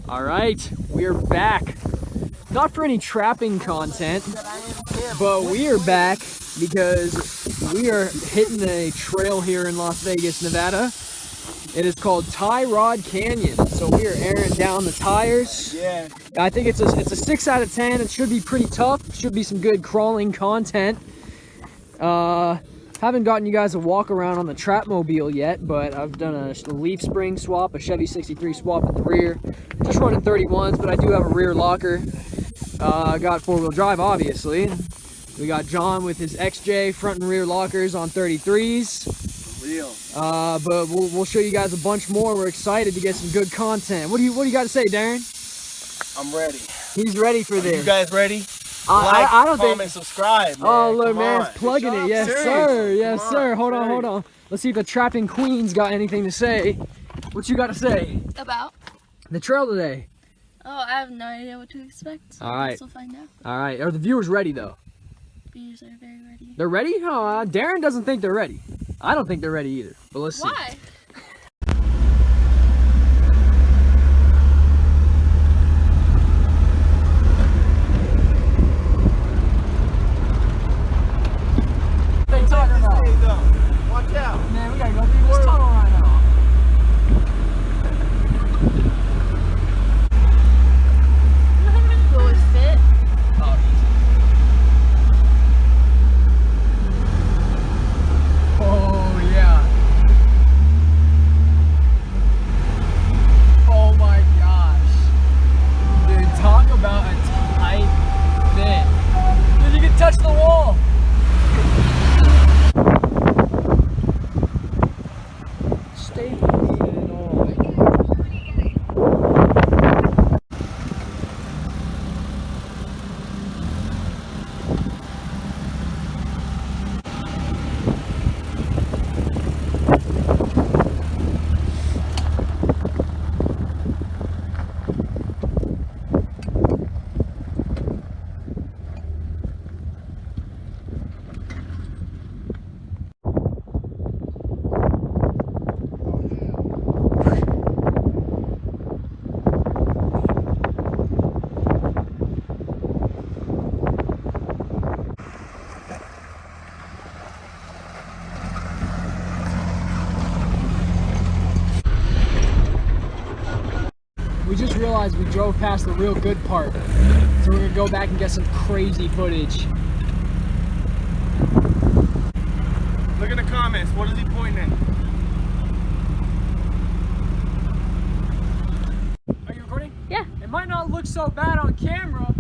All right, we are back. Not for any trapping content, but we are back because we are hitting a trail here in Las Vegas, Nevada. It is called Tie Rod Canyon. So we are airing down the tires. Yeah. I think it's a 6 out of 10. It should be pretty tough. Should be some good crawling content. Haven't gotten you guys a walk around on the Trapmobile yet, but I've done a leaf spring swap, a Chevy 63 swap at the rear. Just running 31s, but I do have a rear locker. Got 4-wheel drive, obviously. We got John with his XJ front and rear lockers on 33s. Real. But we'll show you guys a bunch more. We're excited to get some good content. What do you got to say, Darren? I'm ready. He's ready for this. You guys ready? I don't comment, think. subscribe. Man. Oh look, Come man's on. plugging it. Yes, Serious. sir. Yes, Come sir. on. Hold on. Let's see if the trapping queen's got anything to say. What you got to say About? the trail today? Oh, I have no idea what to expect. All right. We'll find out. All right. Are the viewers ready though? Bees are very ready. They're ready? Oh, Darren doesn't think they're ready. I don't think they're ready either. But let's see. Why? What are you talking about? Watch out. Man, we gotta go through this tunnel right now. Will it fit? Oh, oh yeah. Oh my gosh. Dude, talk about a tight fit. Dude, you can touch the wall. Stay in all. We just realized we drove past the real good part, so we're gonna go back and get some crazy footage. Look in the comments. What is he pointing at? Are you recording? Yeah. It might not look so bad on camera,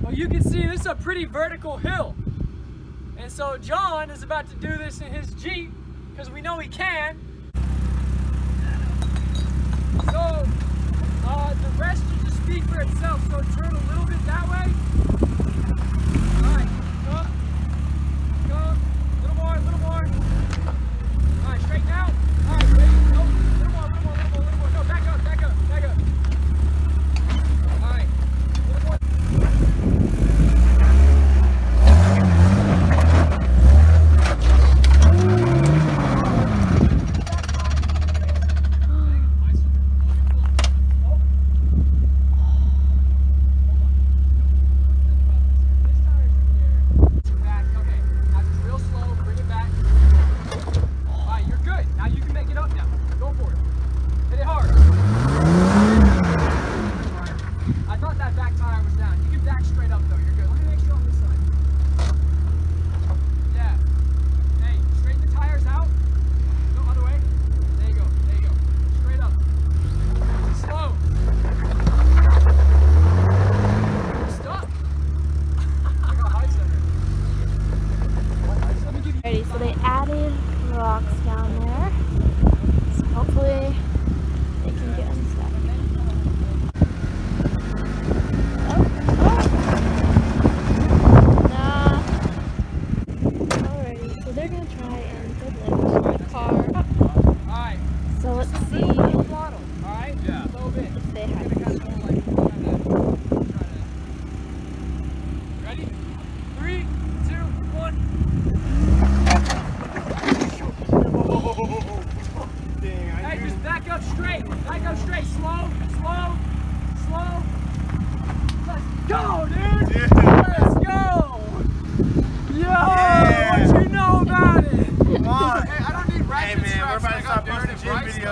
but you can see this is a pretty vertical hill. And so John is about to do this in his Jeep, because we know he can. So, the rest should just speak for itself, so turn a little bit that way. Alright, go, a little more. Alright, straighten out. Alright, ready, go, a little more, no, back up. Alright, a little more.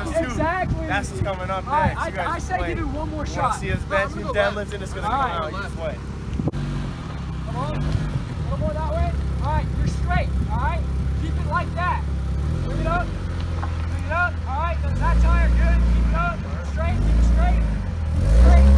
ones too. Exactly. That's what's coming up All right, next. You guys I just say wait. give it one more You shot. want to see us bench and deadlift, and it's going to come out. You just wait. Come on. A little more that way. All right, you're straight. All right, keep it like that. Bring it up. Bring it up. All right, that's higher. Good. Keep it up. Straight. Keep it straight. Straight.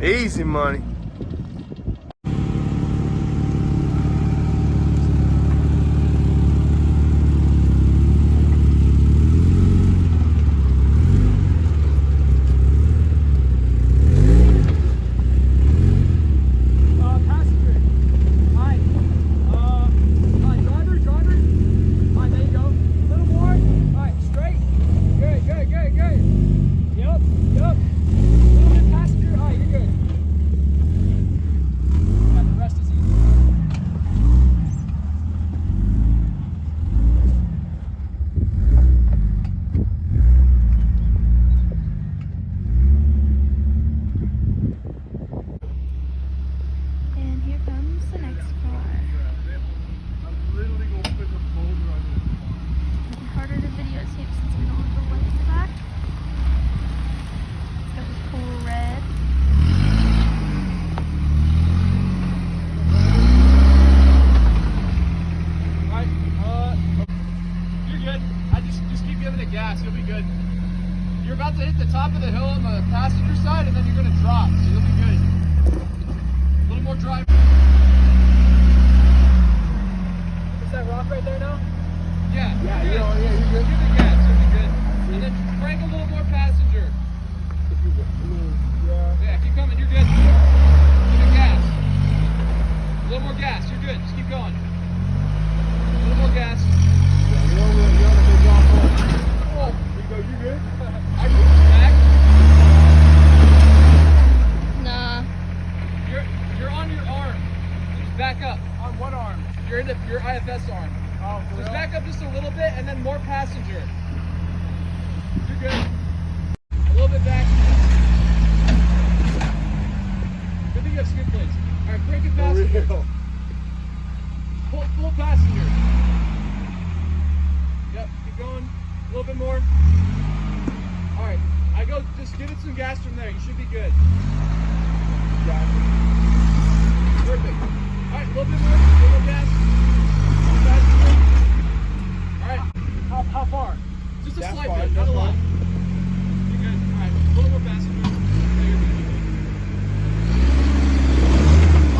Easy money. You'll be good. You're about to hit the top of the hill on the passenger side, and then you're going to drop, so you'll be good. A little more drive. Is that rock right there now? Yeah. Yeah, you're good. Give it gas, you'll be good. And then crank a little more passenger. Yeah, keep coming, you're good. Give it gas. A little more gas, you're good. Just keep going. A little more gas. You're on a good job. You good? Are you back? Nah. You're on your arm. Just back up. On what arm? You're in your IFS arm. Oh, for Just real? back up just a little bit and then more passenger. You're good. A little bit back. Good thing you have skid plates. Alright, crank it passenger. Full passenger. Yep, keep going. A little bit more. Alright, I go, just give it some gas from there. You should be good. Perfect. Alright, a little bit more. A little gas. Alright. How far? Just a That slight far, bit, not a lot. You're good. Alright, a little more passenger.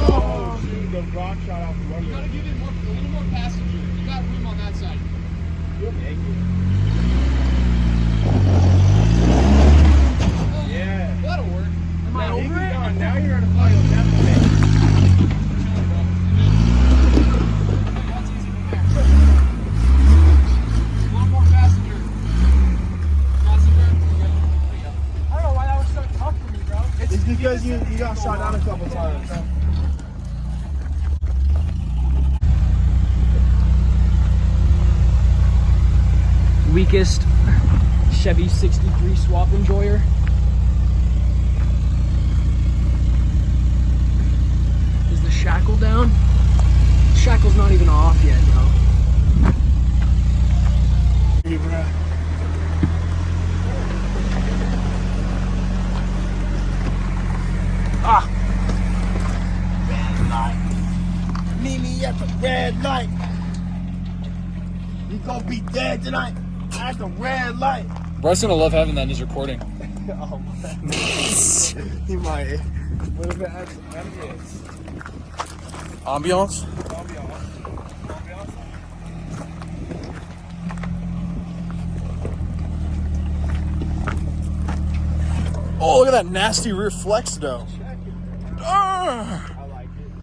Oh, shoot, the rock shot out the window. You gotta give it a little more passenger. You got room on that side. Yeah. That'll work. Am I over it? Now you're on a final deficit. That's easy from there. A little more passenger. Passenger. Okay. There you go. I don't know why that was so tough for me, bro. It's because you got shot down a couple times. Weakest Chevy 63 swap enjoyer. Is the shackle down? Shackles not even off yet, yo. Ah! Red light. Meet me at the red light. You gonna be dead tonight at the red light. Bryce's gonna love having that in his recording. Oh man. He might. What if it adds some ambience? Ambiance? Oh, look at that nasty rear flex though.